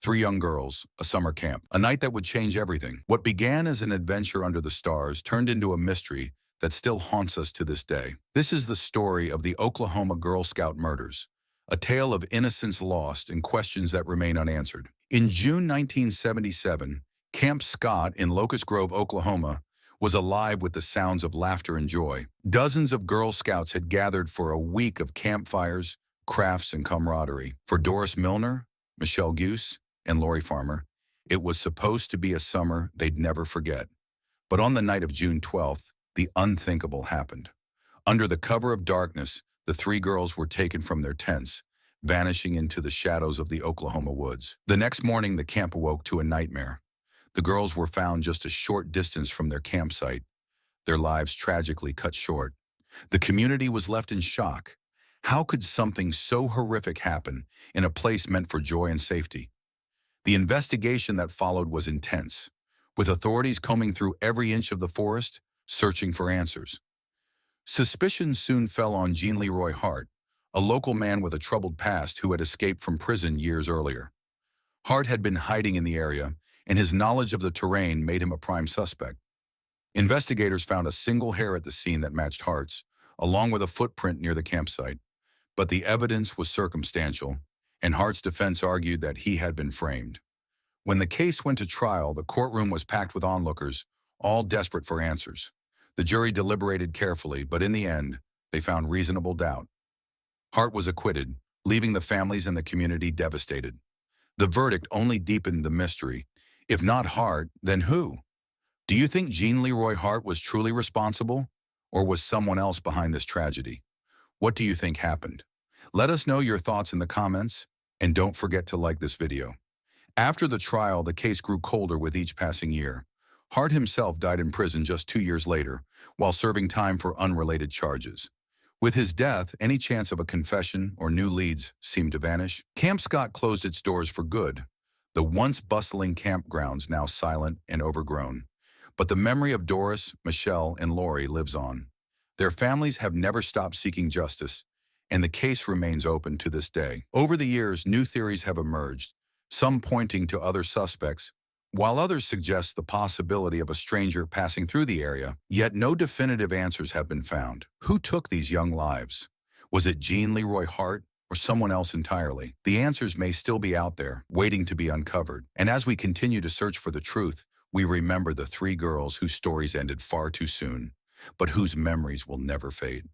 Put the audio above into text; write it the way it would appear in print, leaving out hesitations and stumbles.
Three young girls, a summer camp, a night that would change everything. What began as an adventure under the stars turned into a mystery that still haunts us to this day. This is the story of the Oklahoma Girl Scout murders, a tale of innocence lost and questions that remain unanswered. In June 1977, Camp Scott in Locust Grove, Oklahoma, was alive with the sounds of laughter and joy. Dozens of Girl Scouts had gathered for a week of campfires, crafts, and camaraderie. For Doris Milner, Michele Guse, and Lori Farmer, it was supposed to be a summer they'd never forget. But on the night of June 12th, the unthinkable happened. Under the cover of darkness, the three girls were taken from their tents, vanishing into the shadows of the Oklahoma woods. The next morning, the camp awoke to a nightmare. The girls were found just a short distance from their campsite, their lives tragically cut short. The community was left in shock. How could something so horrific happen in a place meant for joy and safety? The investigation that followed was intense, with authorities combing through every inch of the forest, searching for answers. Suspicion soon fell on Jean Leroy Hart, a local man with a troubled past who had escaped from prison years earlier. Hart had been hiding in the area, and his knowledge of the terrain made him a prime suspect. Investigators found a single hair at the scene that matched Hart's, along with a footprint near the campsite. But the evidence was circumstantial, and Hart's defense argued that he had been framed. When the case went to trial, the courtroom was packed with onlookers, all desperate for answers. The jury deliberated carefully, but in the end, they found reasonable doubt. Hart was acquitted, leaving the families and the community devastated. The verdict only deepened the mystery. If not Hart, then who? Do you think Jean Leroy Hart was truly responsible, or was someone else behind this tragedy? What do you think happened? Let us know your thoughts in the comments, and don't forget to like this video. After the trial, the case grew colder with each passing year. Hart himself died in prison just 2 years later, while serving time for unrelated charges. With his death, any chance of a confession or new leads seemed to vanish. Camp Scott closed its doors for good, the once bustling campgrounds now silent and overgrown. But the memory of Doris, Michele, and Lori lives on. Their families have never stopped seeking justice, and the case remains open to this day. Over the years, new theories have emerged, some pointing to other suspects, while others suggest the possibility of a stranger passing through the area, yet no definitive answers have been found. Who took these young lives? Was it Jean Leroy Hart or someone else entirely? The answers may still be out there, waiting to be uncovered. And as we continue to search for the truth, we remember the three girls whose stories ended far too soon, but whose memories will never fade.